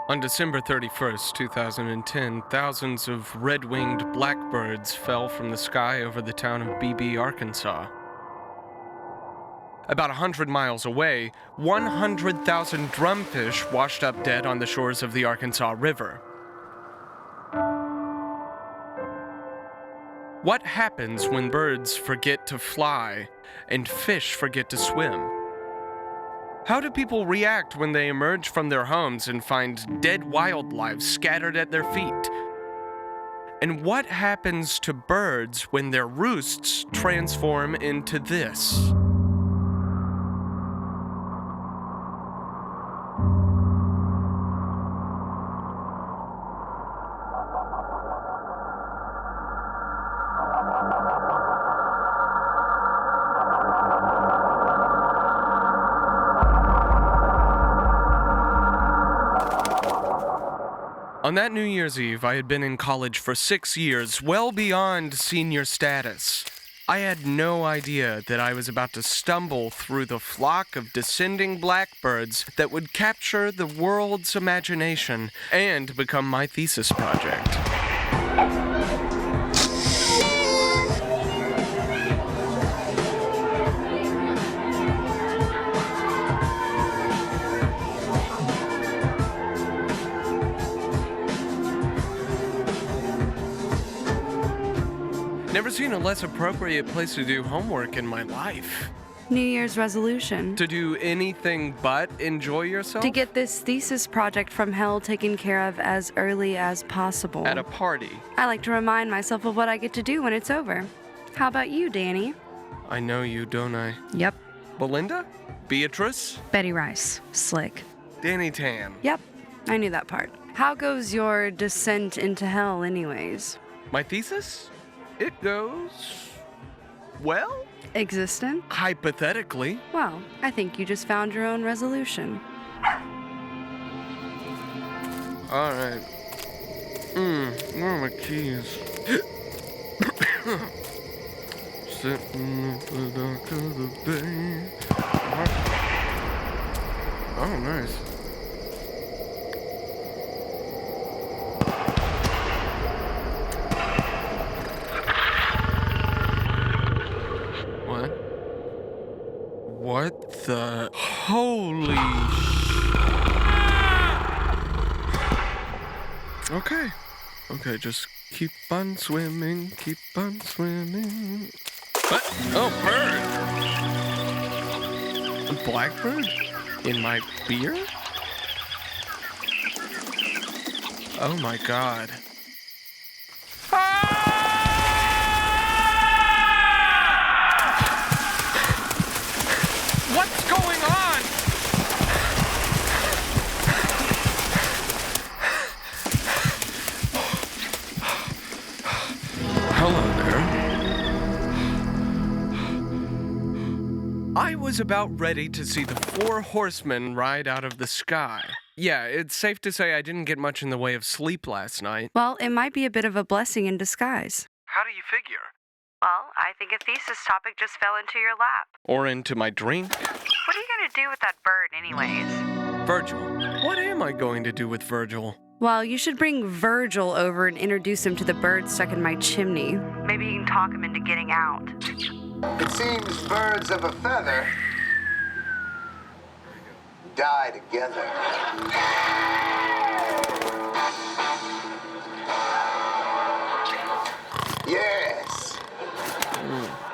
On December 31st, 2010, thousands of red-winged blackbirds fell from the sky over the town of Beebe, Arkansas. About 100 miles away, 100,000 drumfish washed up dead on the shores of the Arkansas River. What happens when birds forget to fly and fish forget to swim? How do people react when they emerge from their homes and find dead wildlife scattered at their feet? And what happens to birds when their roosts transform into this? On that New Year's Eve, I had been in college for 6 years, well beyond senior status. I had no idea that I was about to stumble through the flock of descending blackbirds that would capture the world's imagination and become my thesis project. Never seen a less appropriate place to do homework in my life. New Year's resolution. To do anything but enjoy yourself? To get this thesis project from hell taken care of as early as possible. At a party. I like to remind myself of what I get to do when it's over. How about you, Danny? I know you, don't I? Yep. Belinda? Beatrice? Betty Rice. Slick. Danny Tan. Yep. I knew that part. How goes your descent into hell anyways? My thesis? It goes... well? Existent? Hypothetically. Well, I think you just found your own resolution. Alright. Where are my keys? Sitting at the dock of the bay. Oh, nice. What the... holy... Okay, just keep on swimming, keep on swimming. What? Oh, bird! A blackbird? In my beer? Oh my god. What's going on? Hello there. I was about ready to see the 4 horsemen ride out of the sky. Yeah, it's safe to say I didn't get much in the way of sleep last night. Well, it might be a bit of a blessing in disguise. How do you figure? Well, I think a thesis topic just fell into your lap. Or into my drink? What are you going to do with that bird anyways? Virgil. What am I going to do with Virgil? Well, you should bring Virgil over and introduce him to the bird stuck in my chimney. Maybe you can talk him into getting out. It seems birds of a feather die together. Yes.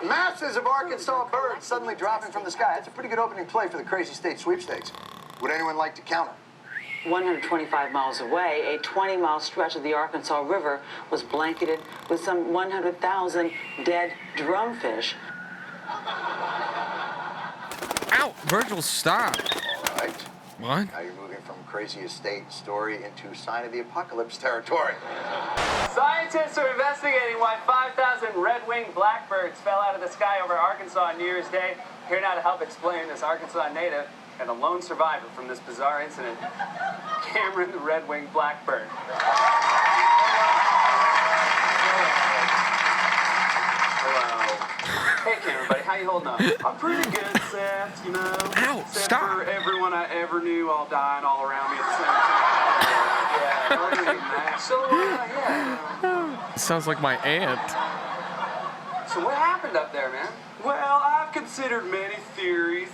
Masses of Arkansas birds suddenly dropping from the sky. That's a pretty good opening play for the Crazy State Sweepstakes. Would anyone like to counter? 125 miles away, a 20-mile stretch of the Arkansas River was blanketed with some 100,000 dead drumfish. Ow! Virgil, stop! All right. What? Now you're moving from Crazy Estate story into Sign of the Apocalypse territory. Scientists are investigating why 5,000 red-winged blackbirds fell out of the sky over Arkansas on New Year's Day. Here now to help explain this Arkansas native and a lone survivor from this bizarre incident, Cameron the red-winged blackbird. Hello. Hey, Cameron, buddy, how you holding up? I'm pretty good, Seth, you know. Ow, Except stop. for everyone I ever knew all dying all around me at the same time. So, yeah. Sounds like my aunt. So what happened up there, man? Well, I've considered many theories,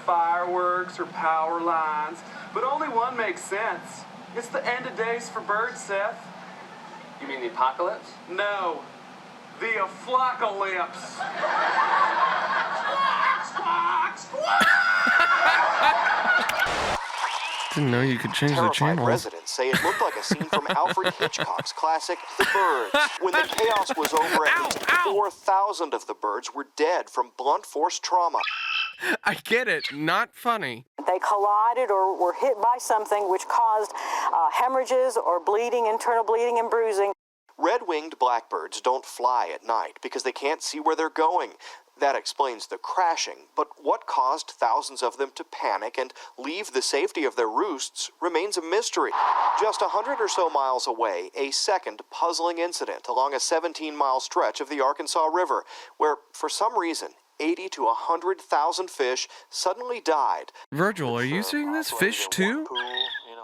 fireworks or power lines, but only one makes sense. It's the end of days for birds, Seth. You mean the apocalypse? No, the aflocalypse. Squawk, squawk, Didn't know you could change the Terrified channel. residents say it looked like a scene from Alfred Hitchcock's classic The Birds. When the chaos was over, at least 4,000 of the birds were dead from blunt force trauma. I get it. Not funny. They collided or were hit by something which caused hemorrhages or bleeding, internal bleeding and bruising. Red-winged blackbirds don't fly at night because they can't see where they're going. That explains the crashing, but what caused thousands of them to panic and leave the safety of their roosts remains a mystery. Just 100 or so miles away, a second puzzling incident along a 17-mile stretch of the Arkansas River, where, for some reason, 80 to 100,000 fish suddenly died. Virgil, are you seeing this? Fish too?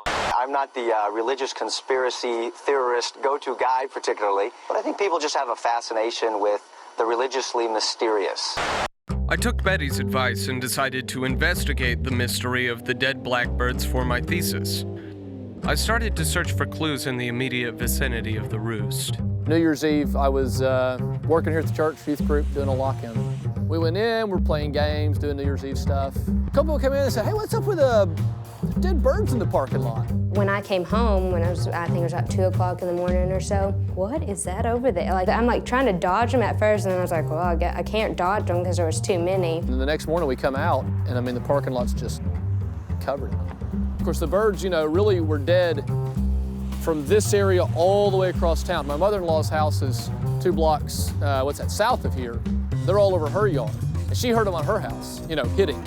I'm not the religious conspiracy theorist go-to guy particularly, but I think people just have a fascination with the religiously mysterious. I took Betty's advice and decided to investigate the mystery of the dead blackbirds for my thesis. I started to search for clues in the immediate vicinity of the roost. New Year's Eve, I was working here at the church youth group doing a lock-in. We went in, we're playing games, doing New Year's Eve stuff. A couple came in and said, hey, what's up with dead birds in the parking lot? When I came home, I think it was about 2 o'clock in the morning or so, what is that over there? I'm trying to dodge them at first, and then I was like, well, I can't dodge them because there was too many. And the next morning we come out, and the parking lot's just covered. Of course, the birds, really were dead from this area all the way across town. My mother-in-law's house is 2 blocks, south of here. They're all over her yard. And she heard them on her house, hitting.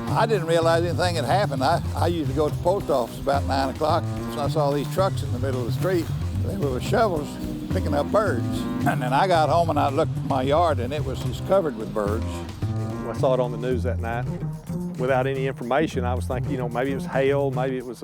I didn't realize anything had happened. I used to go to the post office about 9 o'clock, so I saw these trucks in the middle of the street. They were with shovels picking up birds. And then I got home and I looked at my yard and it was just covered with birds. I saw it on the news that night. Without any information, I was thinking, maybe it was hail, maybe it was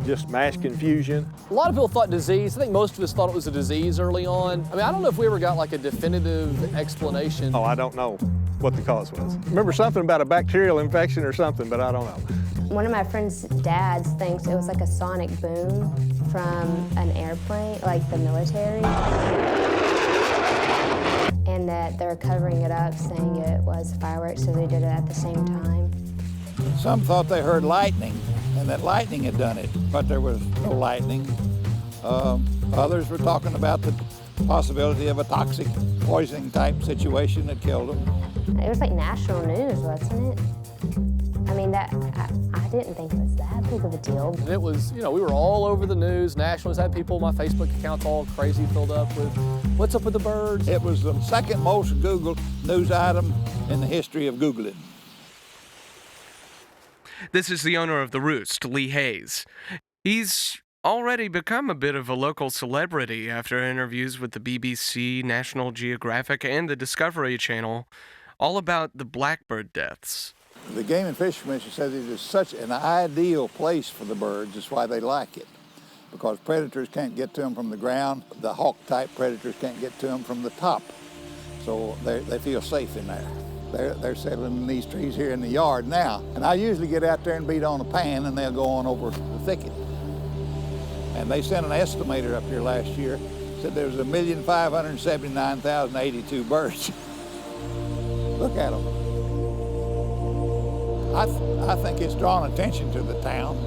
just mass confusion. A lot of people thought disease. I think most of us thought it was a disease early on. I don't know if we ever got a definitive explanation. Oh, I don't know what the cause was. Remember something about a bacterial infection or something, but I don't know. One of my friend's dads thinks it was like a sonic boom from an airplane, like the military. And that they're covering it up, saying it was fireworks, so they did it at the same time. Some thought they heard lightning and that lightning had done it, but there was no lightning. Others were talking about the possibility of a toxic poisoning type situation that killed them. It was like national news, wasn't it? I didn't think it was that big of a deal. And it was, we were all over the news. Nationals had people, my Facebook account's all crazy filled up with, what's up with the birds? It was the second most Googled news item in the history of Googling. This is the owner of the roost, Lee Hayes. He's already become a bit of a local celebrity after interviews with the BBC, National Geographic, and the Discovery Channel, all about the blackbird deaths. The Game and Fish Commission says it is such an ideal place for the birds. That's why they like it, because predators can't get to them from the ground. The hawk-type predators can't get to them from the top, so they feel safe in there. They're settling in these trees here in the yard now, and I usually get out there and beat on a pan, and they'll go on over the thicket. And they sent an estimator up here last year, said there was 1,579,082 birds. Look at them. I think it's drawn attention to the town.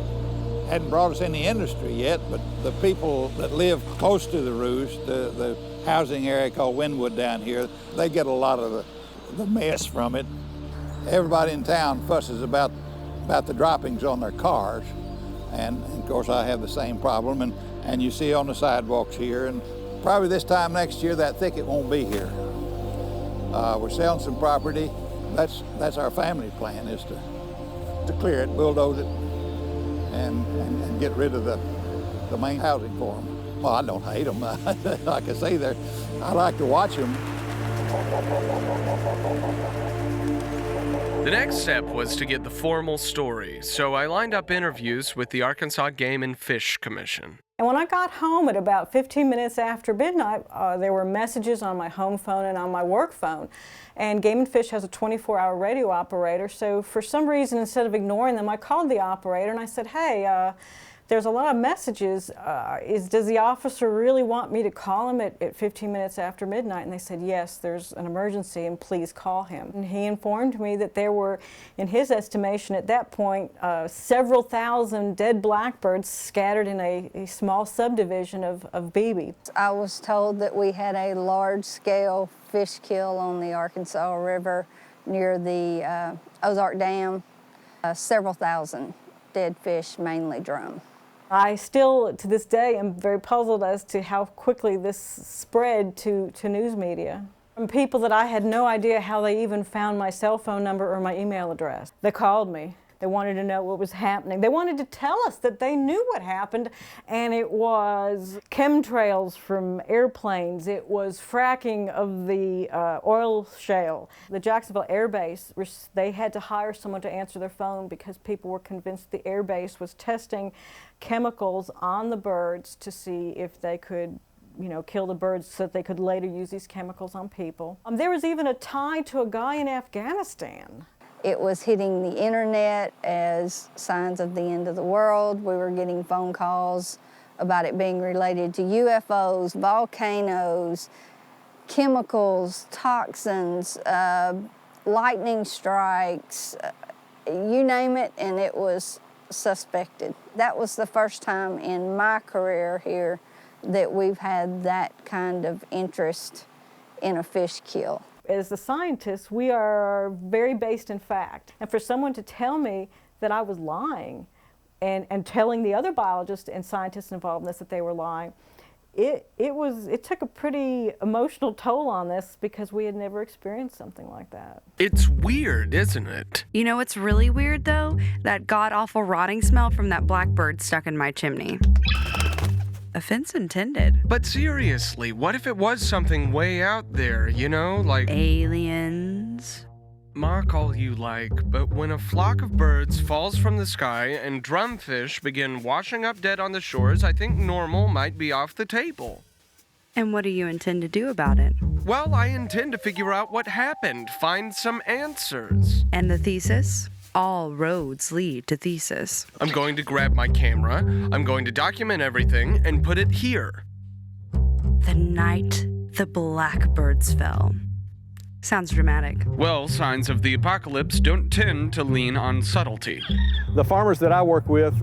Hadn't brought us any industry yet, but the people that live close to the roost, the housing area called Wynwood down here, they get a lot of the mess from it. Everybody in town fusses about the droppings on their cars, and of course I have the same problem, and you see on the sidewalks here, and probably this time next year that thicket won't be here. We're selling some property. That's our family plan, is to clear it, bulldoze it, and get rid of the main housing for them. Well, I don't hate them. Like I say, I like to watch them. The next step was to get the formal story, so I lined up interviews with the Arkansas Game and Fish Commission. And when I got home at about 15 minutes after midnight, there were messages on my home phone and on my work phone. And Game and Fish has a 24-hour radio operator, so for some reason, instead of ignoring them, I called the operator and I said, hey, there's a lot of messages. Does the officer really want me to call him at 15 minutes after midnight? And they said, yes, there's an emergency and please call him. And he informed me that there were, in his estimation at that point, several thousand dead blackbirds scattered in a small subdivision of Beebe. I was told that we had a large-scale fish kill on the Arkansas River near the Ozark Dam. Several thousand dead fish, mainly drum. I still, to this day, am very puzzled as to how quickly this spread to news media. From people that I had no idea how they even found my cell phone number or my email address. They called me. They wanted to know what was happening. They wanted to tell us that they knew what happened, and it was chemtrails from airplanes. It was fracking of the oil shale. The Jacksonville Air Base, they had to hire someone to answer their phone because people were convinced the air base was testing chemicals on the birds to see if they could kill the birds so that they could later use these chemicals on people. There was even a tie to a guy in Afghanistan. It was hitting the internet as signs of the end of the world. We were getting phone calls about it being related to UFOs, volcanoes, chemicals, toxins, lightning strikes, you name it, and it was suspected. That was the first time in my career here that we've had that kind of interest in a fish kill. As the scientists, we are very based in fact. And for someone to tell me that I was lying and telling the other biologists and scientists involved in this that they were lying, it took a pretty emotional toll on this because we had never experienced something like that. It's weird, isn't it? You know what's really weird, though? That god-awful rotting smell from that blackbird stuck in my chimney. Offense intended. But seriously, what if it was something way out there, like... aliens? Mock all you like, but when a flock of birds falls from the sky and drumfish begin washing up dead on the shores, I think normal might be off the table. And what do you intend to do about it? Well, I intend to figure out what happened, find some answers. And the thesis? All roads lead to thesis. I'm going to grab my camera, I'm going to document everything, and put it here. The night the blackbirds fell. Sounds dramatic. Well, signs of the apocalypse don't tend to lean on subtlety. The farmers that I work with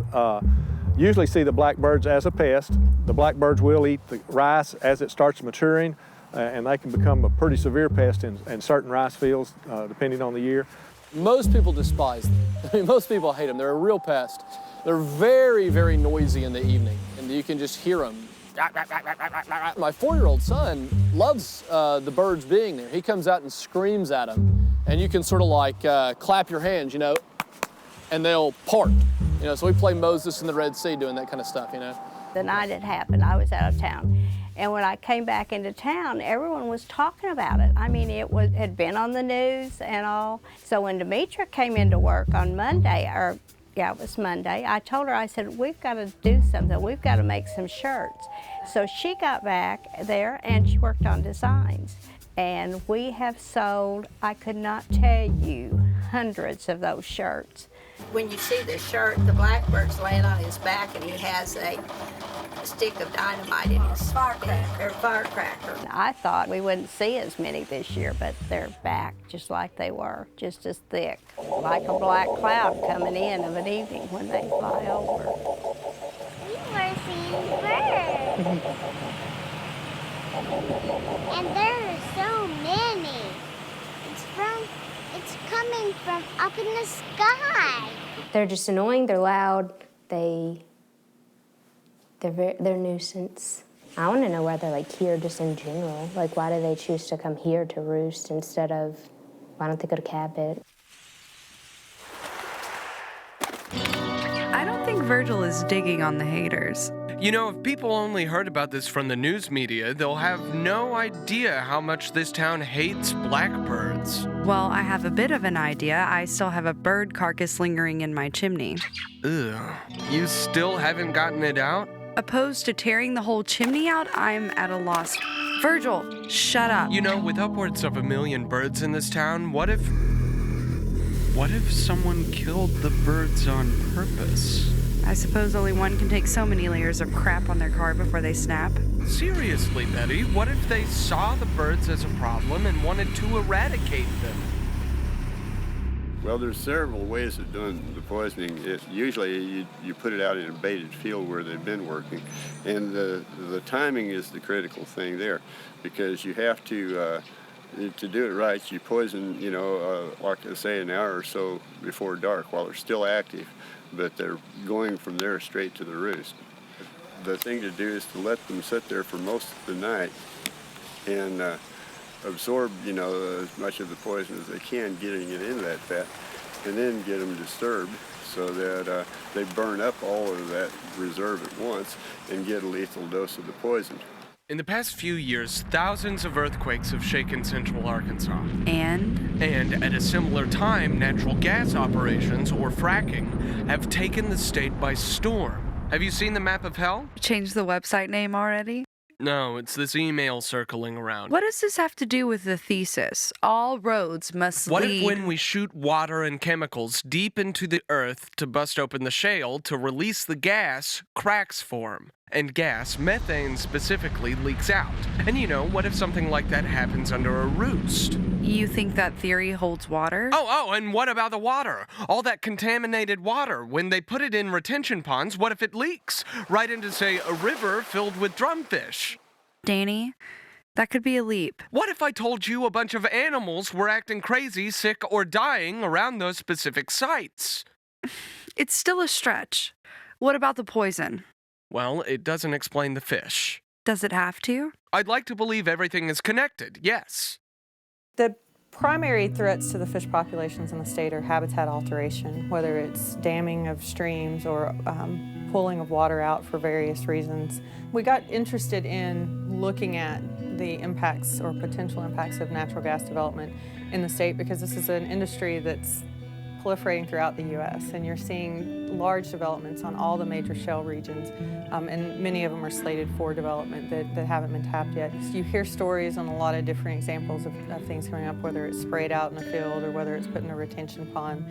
usually see the blackbirds as a pest. The blackbirds will eat the rice as it starts maturing, and they can become a pretty severe pest in certain rice fields, depending on the year. Most people despise them. I mean, most people hate them. They're a real pest. They're very, very noisy in the evening, and you can just hear them. My 4-year-old son loves the birds being there. He comes out and screams at them, and you can sort of like clap your hands, and they'll part. So we play Moses in the Red Sea doing that kind of stuff, The night it happened, I was out of town. And when I came back into town, everyone was talking about it. I mean, it had been on the news and all. So when Demetra came into work on Monday, it was Monday, I told her, I said, we've got to do something. We've got to make some shirts. So she got back there and she worked on designs. And we have sold, I could not tell you, hundreds of those shirts. When you see the shirt, the blackbird's laying on his back and he has a stick of dynamite in his firecracker. I thought we wouldn't see as many this year, but they're back just like they were, just as thick, like a black cloud coming in of an evening when they fly over. We were seeing birds. And there are so many. It's coming from up in the sky. They're just annoying, they're loud, they're nuisance. I want to know why they're like here just in general. Like, why do they choose to come here to roost instead of, why don't they go to Cabot? I don't think Virgil is digging on the haters. If people only heard about this from the news media, they'll have no idea how much this town hates blackbirds. Well, I have a bit of an idea. I still have a bird carcass lingering in my chimney. Ugh. You still haven't gotten it out? Opposed to tearing the whole chimney out, I'm at a loss. Virgil, shut up. You know, with upwards of 1 million birds in this town, what if someone killed the birds on purpose? I suppose only one can take so many layers of crap on their car before they snap. Seriously, Betty, what if they saw the birds as a problem and wanted to eradicate them? Well, there's several ways of doing the poisoning. Usually you put it out in a baited field where they've been working, and the timing is the critical thing there, because you have to do it right. You poison, like I say, an hour or so before dark while they're still active, but they're going from there straight to the roost. The thing to do is to let them sit there for most of the night and absorb, as much of the poison as they can, getting it into that fat, and then get them disturbed so that they burn up all of that reserve at once and get a lethal dose of the poison. In the past few years, thousands of earthquakes have shaken central Arkansas. And at a similar time, natural gas operations, or fracking, have taken the state by storm. Have you seen the map of hell? Change the website name already? No, it's this email circling around. What does this have to do with the thesis? All roads must What lead... if when we shoot water and chemicals deep into the earth to bust open the shale to release the gas, cracks form? And gas, methane specifically, leaks out. And what if something like that happens under a roost? You think that theory holds water? Oh, and what about the water? All that contaminated water. When they put it in retention ponds, what if it leaks? Right into, say, a river filled with drumfish. Danny, that could be a leap. What if I told you a bunch of animals were acting crazy, sick, or dying around those specific sites? It's still a stretch. What about the poison? Well, it doesn't explain the fish. Does it have to? I'd like to believe everything is connected, yes. The primary threats to the fish populations in the state are habitat alteration, whether it's damming of streams or pulling of water out for various reasons. We got interested in looking at the impacts or potential impacts of natural gas development in the state because this is an industry that's proliferating throughout the U.S. and you're seeing large developments on all the major shale regions, and many of them are slated for development that haven't been tapped yet. So you hear stories on a lot of different examples of things coming up, whether it's sprayed out in a field or whether it's put in a retention pond.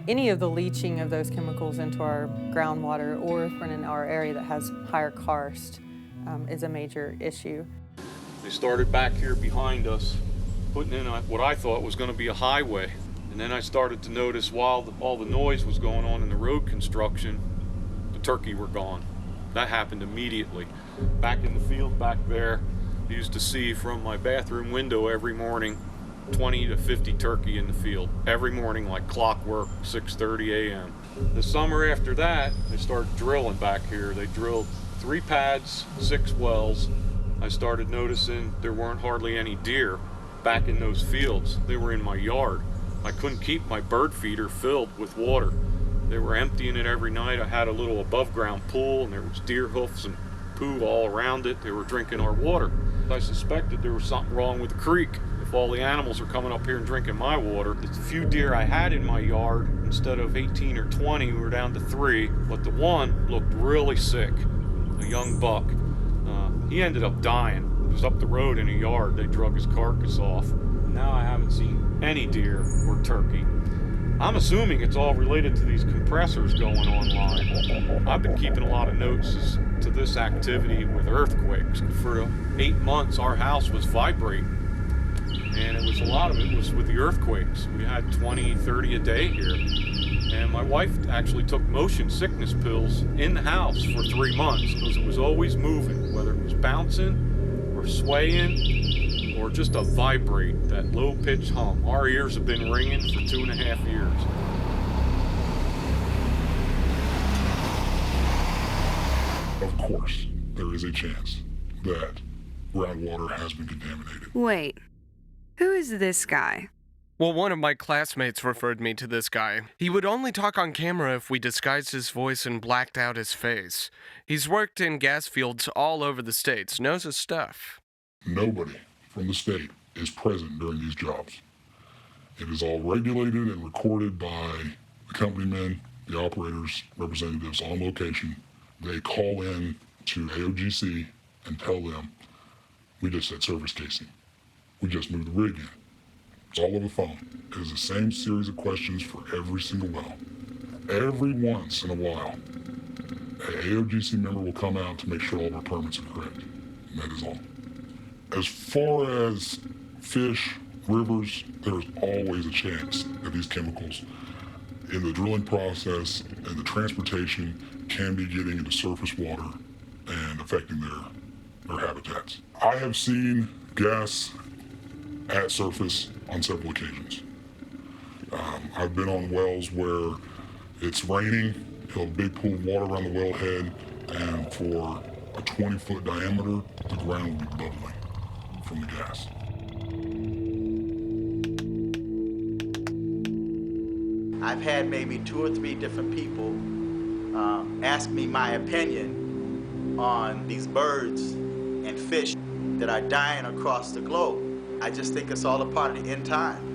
Any of the leaching of those chemicals into our groundwater, or if we're in our area that has higher karst, is a major issue. They started back here behind us, putting in what I thought was going to be a highway. And then I started to notice while all the noise was going on in the road construction, the turkey were gone. That happened immediately. Back in the field back there, I used to see from my bathroom window every morning 20 to 50 turkey in the field. Every morning like clockwork, 6:30 a.m. The summer after that, they started drilling back here. They drilled 3 pads, 6 wells. I started noticing there weren't hardly any deer back in those fields. They were in my yard. I couldn't keep my bird feeder filled with water. They were emptying it every night. I had a little above ground pool and there was deer hoofs and poo all around it. They were drinking our water. I suspected there was something wrong with the creek. If all the animals are coming up here and drinking my water, the few deer I had in my yard, instead of 18 or 20, we were down to 3, but the one looked really sick, a young buck. He ended up dying. It was up the road in a yard. They drug his carcass off. Now I haven't seen any deer or turkey. I'm assuming it's all related to these compressors going online. I've been keeping a lot of notes as to this activity with earthquakes. For 8 months, our house was vibrating. And a lot of it was with the earthquakes. We had 20, 30 a day here. And my wife actually took motion sickness pills in the house for 3 months because it was always moving, whether it was bouncing or swaying or just a vibrate, that low-pitched hum. Our ears have been ringing for 2.5 years. Of course, there is a chance that groundwater has been contaminated. Wait, who is this guy? Well, one of my classmates referred me to this guy. He would only talk on camera if we disguised his voice and blacked out his face. He's worked in gas fields all over the states, knows his stuff. Nobody from the state is present during these jobs. It is all regulated and recorded by the company men, the operators, representatives on location they call in to AOGC and tell them, we just had surface casing. We just moved the rig in. It's all over the phone. It is the same series of questions for every single well. Every once in a while, an AOGC member will come out to make sure all of our permits are correct. And that is all. As far as fish, rivers, there's always a chance that these chemicals in the drilling process and the transportation can be getting into surface water and affecting their habitats. I have seen gas at surface on several occasions. I've been on wells where it's raining, you'll have a big pool of water around the wellhead, and for a 20-foot diameter, the ground will be bubbling from the gas. I've had maybe 2 or 3 different people ask me my opinion on these birds and fish that are dying across the globe. I just think it's all a part of the end time.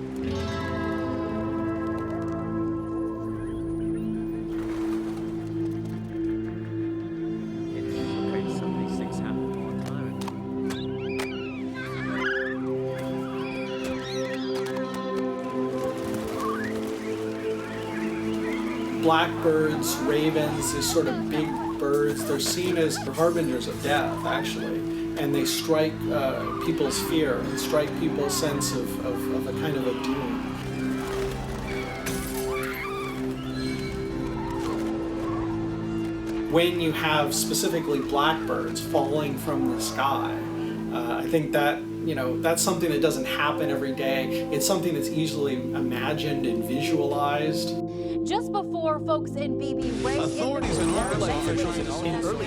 Blackbirds, ravens, these sort of big birds, they're seen as harbingers of death, actually. And they strike people's fear and strike people's sense of a kind of a doom. When you have specifically blackbirds falling from the sky, I think that, that's something that doesn't happen every day. It's something that's easily imagined and visualized. Just before folks in BB raced Authorities and officials in early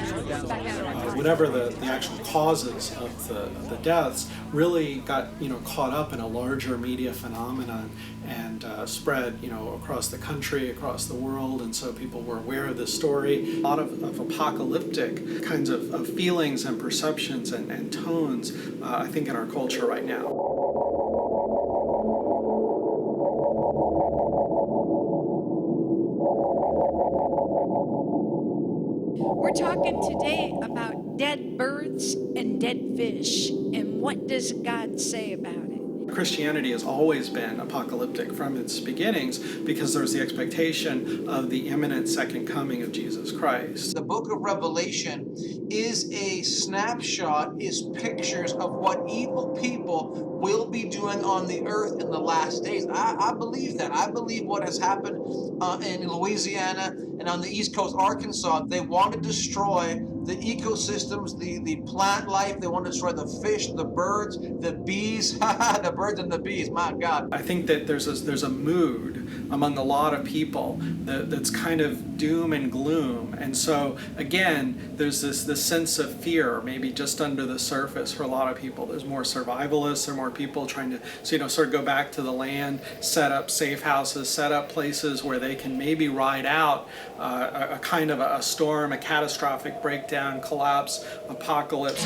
whatever the actual causes of the deaths really got caught up in a larger media phenomenon and spread across the country, across the world, and so people were aware of this story. A lot of apocalyptic kinds of feelings and perceptions and tones, I think, in our culture right now. We're talking today about dead birds and dead fish, and what does God say about it? Christianity has always been apocalyptic from its beginnings because there's the expectation of the imminent second coming of Jesus Christ. The book of Revelation is a snapshot, is pictures of what evil people will be doing on the earth in the last days. I believe that. I believe what has happened in Louisiana and on the East Coast, Arkansas. They want to destroy the ecosystems, the plant life. They want to destroy the fish, the birds, the bees. The birds and the bees, my God. I think that there's a mood among a lot of people that's kind of doom and gloom. And so, again, there's this sense of fear, maybe just under the surface for a lot of people. There's more survivalists, there are more people trying to, sort of go back to the land, set up safe houses, set up places where they can maybe ride out a kind of a storm, a catastrophic breakdown, collapse, apocalypse.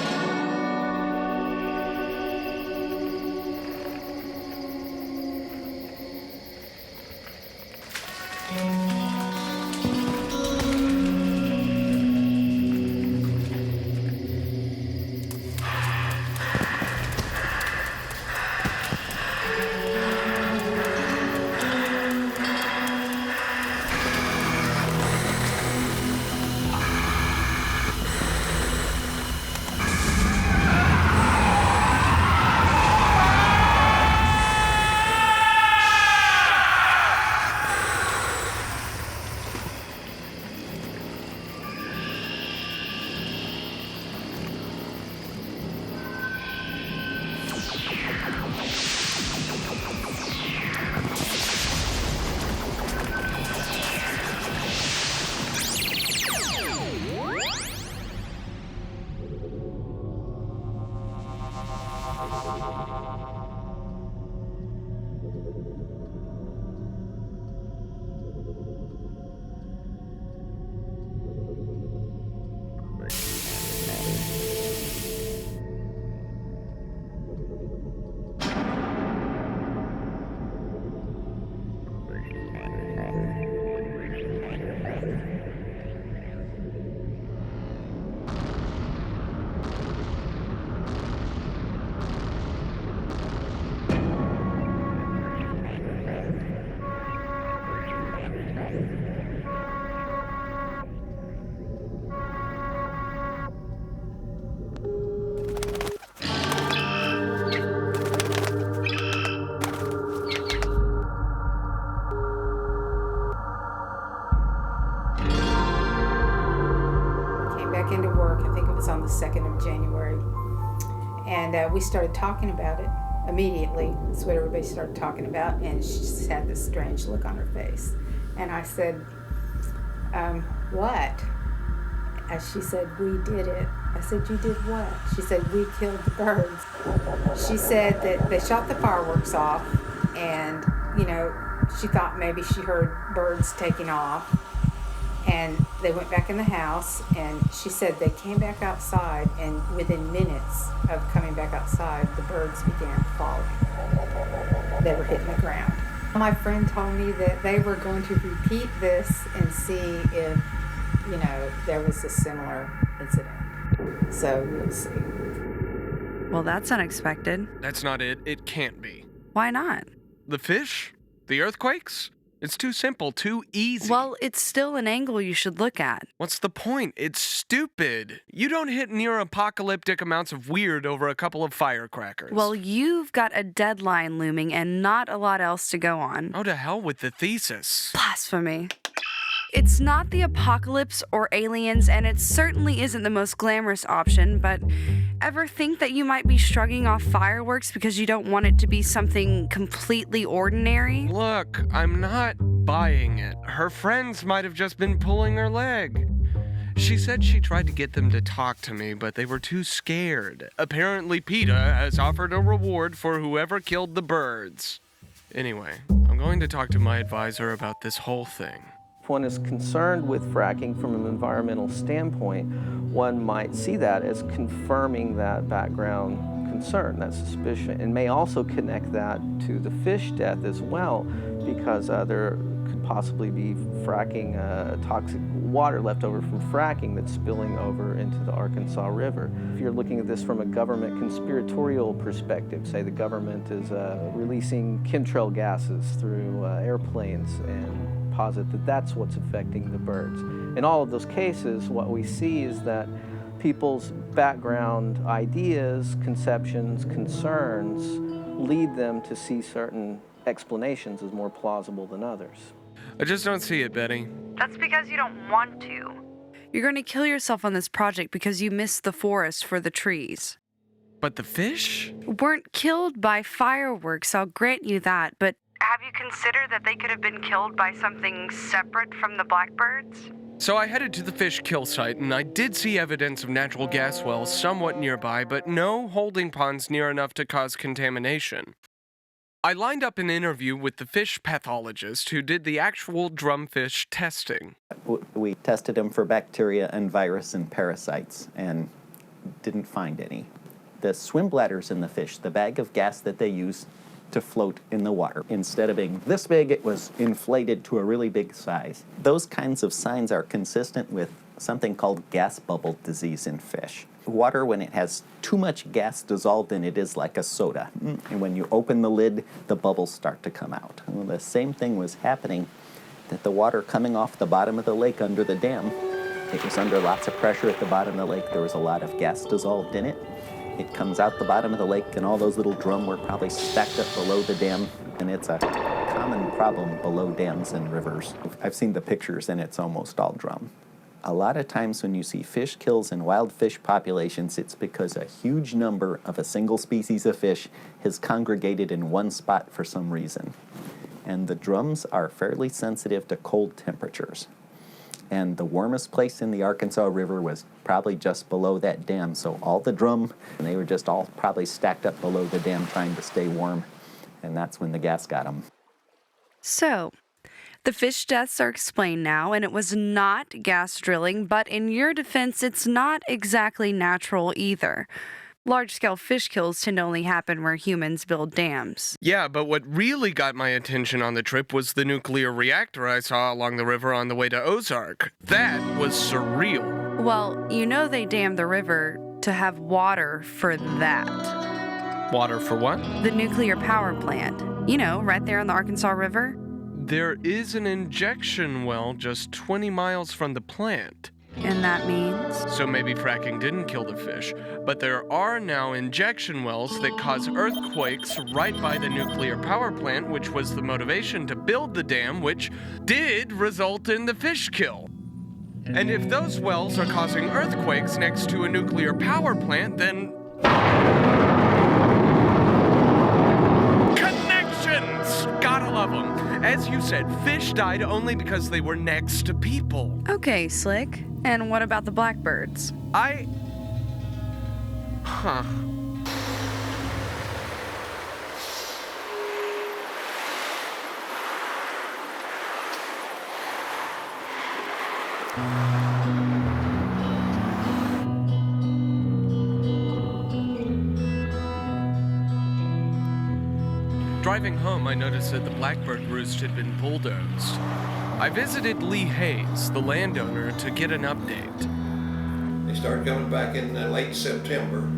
back into work. I think it was on the 2nd of January. And we started talking about it immediately. That's what everybody started talking about. And she just had this strange look on her face. And I said, what? And she said, we did it. I said, you did what? She said, we killed the birds. She said that they shot the fireworks off, and, you know, she thought maybe she heard birds taking off. And they went back in the house, and she said they came back outside, and within minutes of coming back outside, the birds began falling. They were hitting the ground. My friend told me that they were going to repeat this and see if, you know, there was a similar incident. So we'll see. Well, that's unexpected. That's not it. It can't be. Why not? The fish? The earthquakes? It's too simple, too easy. Well, it's still an angle you should look at. What's the point? It's stupid. You don't hit near apocalyptic amounts of weird over a couple of firecrackers. Well, you've got a deadline looming and not a lot else to go on. Oh, to hell with the thesis. Blasphemy. It's not the apocalypse or aliens, and it certainly isn't the most glamorous option, but ever think that you might be shrugging off fireworks because you don't want it to be something completely ordinary? Look, I'm not buying it. Her friends might have just been pulling her leg. She said she tried to get them to talk to me, but they were too scared. Apparently PETA has offered a reward for whoever killed the birds. Anyway, I'm going to talk to my advisor about this whole thing. If one is concerned with fracking from an environmental standpoint, one might see that as confirming that background concern, that suspicion, and may also connect that to the fish death as well, because there could possibly be fracking, toxic water left over from fracking that's spilling over into the Arkansas River. If you're looking at this from a government conspiratorial perspective, say the government is releasing chemtrail gases through airplanes and posit that that's what's affecting the birds. In all of those cases, what we see is that people's background ideas, conceptions, concerns lead them to see certain explanations as more plausible than others. I just don't see it, Betty. That's because you don't want to. You're going to kill yourself on this project because you missed the forest for the trees. But the fish? Weren't killed by fireworks, I'll grant you that, but have you considered that they could have been killed by something separate from the blackbirds? So I headed to the fish kill site, and I did see evidence of natural gas wells somewhat nearby, but no holding ponds near enough to cause contamination. I lined up an interview with the fish pathologist who did the actual drumfish testing. We tested them for bacteria and virus and parasites, and didn't find any. The swim bladders in the fish, the bag of gas that they use to float in the water. Instead of being this big, it was inflated to a really big size. Those kinds of signs are consistent with something called gas bubble disease in fish. Water, when it has too much gas dissolved in it, is like a soda. And when you open the lid, the bubbles start to come out. Well, the same thing was happening, that the water coming off the bottom of the lake under the dam, it was under lots of pressure at the bottom of the lake. There was a lot of gas dissolved in it. It comes out the bottom of the lake, and all those little drum were probably stacked up below the dam, and it's a common problem below dams and rivers. I've seen the pictures, and it's almost all drum. A lot of times when you see fish kills in wild fish populations, it's because a huge number of a single species of fish has congregated in one spot for some reason. And the drums are fairly sensitive to cold temperatures. And the warmest place in the Arkansas River was probably just below that dam. So all the drum, and they were just all probably stacked up below the dam trying to stay warm. And that's when the gas got them. So, the fish deaths are explained now, and it was not gas drilling, but in your defense, it's not exactly natural either. Large-scale fish kills tend to only happen where humans build dams. Yeah, but what really got my attention on the trip was the nuclear reactor I saw along the river on the way to Ozark. That was surreal. Well, you know they dammed the river to have water for that. Water for what? The nuclear power plant. You know, right there on the Arkansas River. There is an injection well just 20 miles from the plant. And that means? So maybe fracking didn't kill the fish, but there are now injection wells that cause earthquakes right by the nuclear power plant, which was the motivation to build the dam, which did result in the fish kill. And if those wells are causing earthquakes next to a nuclear power plant, then... Connections! Gotta love them. As you said, fish died only because they were next to people. Okay, Slick. And what about the Blackbirds? Huh. Driving home, I noticed that the blackbird roost had been bulldozed. I visited Lee Hayes, the landowner, to get an update. They started coming back in late September.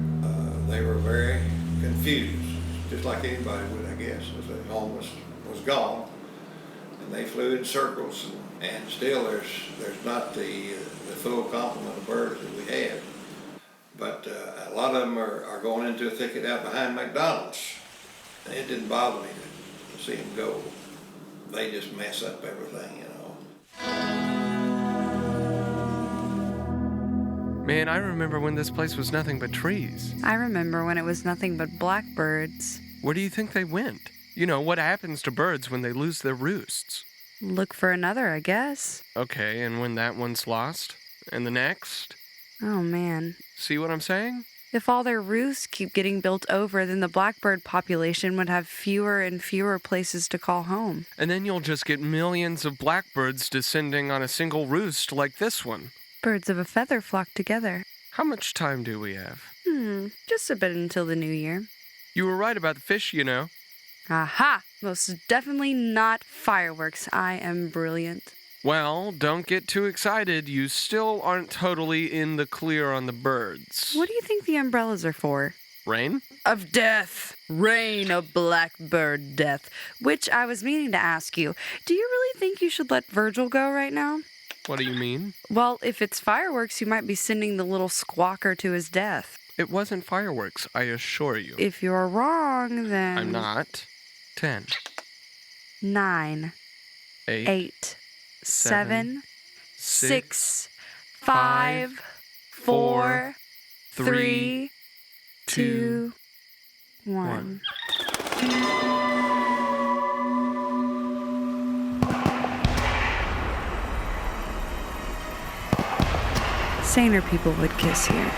They were very confused, just like anybody would, I guess, as the home was gone. And they flew in circles, and still there's not the full complement of birds that we had. But a lot of them are going into a thicket out behind McDonald's. It didn't bother me to see them go. They just mess up everything, you know. Man, I remember when this place was nothing but trees. I remember when it was nothing but blackbirds. Where do you think they went? You know, what happens to birds when they lose their roosts? Look for another, I guess. Okay, and when that one's lost? And the next? Oh, man. See what I'm saying? If all their roosts keep getting built over, then the blackbird population would have fewer and fewer places to call home. And then you'll just get millions of blackbirds descending on a single roost like this one. Birds of a feather flock together. How much time do we have? Just a bit until the new year. You were right about the fish, you know. Aha! Most definitely not fireworks. I am brilliant. Well, don't get too excited. You still aren't totally in the clear on the birds. What do you think the umbrellas are for? Rain? Of death. Rain of blackbird death. Which I was meaning to ask you. Do you really think you should let Virgil go right now? What do you mean? Well, if it's fireworks, you might be sending the little squawker to his death. It wasn't fireworks, I assure you. If you're wrong, then... I'm not. 10. 9. 8. 7. 6. 5. 4. 3. 2. 1. Saner people would kiss here.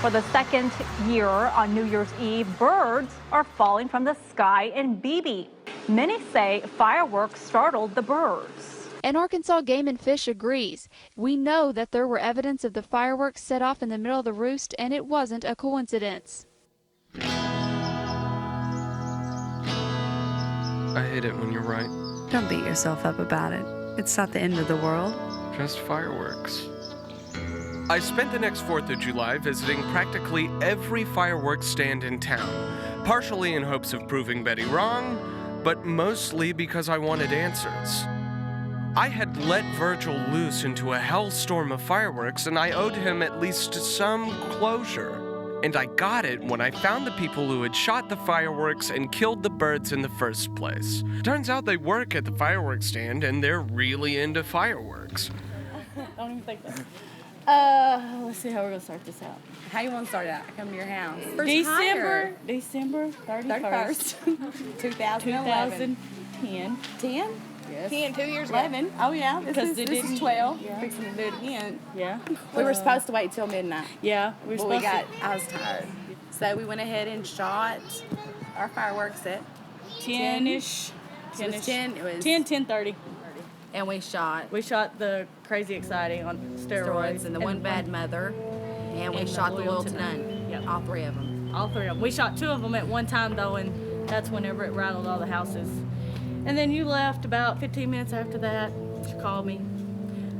For the second year on New Year's Eve, birds are falling from the sky in Beebe. Many say fireworks startled the birds. An Arkansas Game and Fish agrees. We know that there were evidence of the fireworks set off in the middle of the roost, and it wasn't a coincidence. I hate it when you're right. Don't beat yourself up about it. It's not the end of the world. Just fireworks. I spent the next 4th of July visiting practically every fireworks stand in town, partially in hopes of proving Betty wrong, but mostly because I wanted answers. I had let Virgil loose into a hellstorm of fireworks, and I owed him at least some closure. And I got it when I found the people who had shot the fireworks and killed the birds in the first place. Turns out they work at the fireworks stand, and they're really into fireworks. I don't even think that. Let's see how we're gonna start this out. How you want to start it out? I come to your house. December 31st, 2011. 10. 10? Yes. 10, 2 years ago. 11. Oh, yeah. Because This is 12. Yeah. Fixing to do it again. Yeah. We were supposed to wait till midnight. Yeah, But I was tired. So we went ahead and shot our fireworks at 10-ish. So it was 10. It was 10:30. And we shot the Crazy Exciting on steroids. and the One Bad Mother. And we shot the Loyal to None. Yep. All three of them. All three of them. We shot 2 of them at one time, though, and that's whenever it rattled all the houses. And then you left about 15 minutes after that. She called me.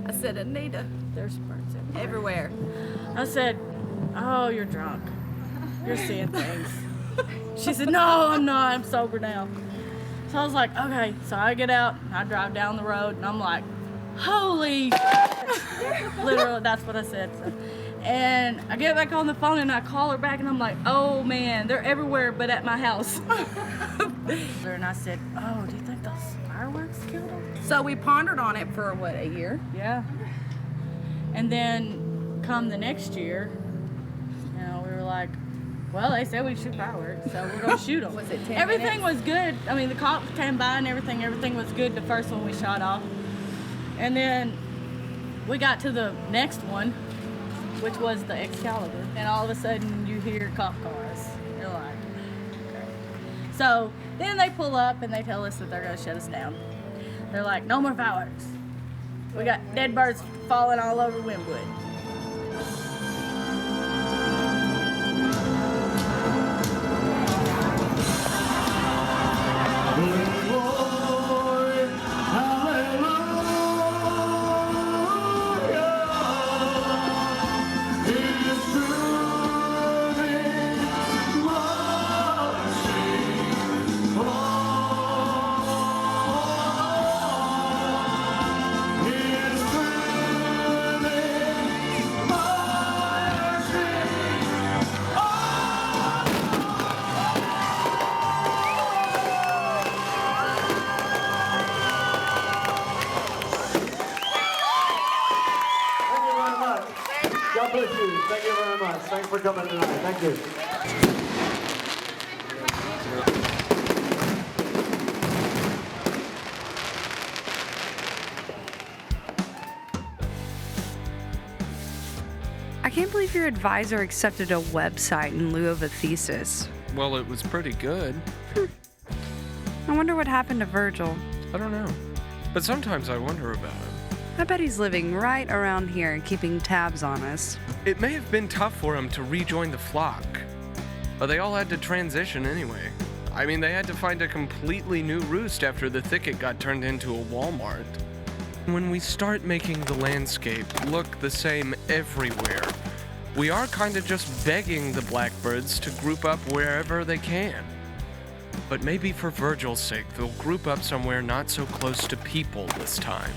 I said, Anita, there's birds everywhere. I said, oh, you're drunk. You're seeing things. She said, no, I'm not. I'm sober now. So I was like, okay. So I get out, and I drive down the road, and I'm like, holy literally, that's what I said. So. And I get back on the phone, and I call her back, and I'm like, oh, man, they're everywhere but at my house. And I said, oh, do you think those fireworks killed them? So we pondered on it for, what, a year? Yeah. And then come the next year, you know, we were like, well, they said we'd shoot fireworks, so we're going to shoot them. Was it 10 Everything minutes? was good. I mean, the cops came by and everything was good the first one we shot off. And then we got to the next one, which was the Excalibur. And all of a sudden, you hear cop cars. You're like, okay. So then they pull up and they tell us that they're going to shut us down. They're like, no more fireworks. We got dead birds falling all over Wynwood. God bless you. Thank you very much. Thanks for coming tonight. Thank you. I can't believe your advisor accepted a website in lieu of a thesis. Well, it was pretty good. I wonder what happened to Virgil. I don't know. But sometimes I wonder about him. I bet he's living right around here and keeping tabs on us. It may have been tough for him to rejoin the flock, but they all had to transition anyway. I mean, they had to find a completely new roost after the thicket got turned into a Walmart. When we start making the landscape look the same everywhere, we are kind of just begging the Blackbirds to group up wherever they can. But maybe for Virgil's sake, they'll group up somewhere not so close to people this time.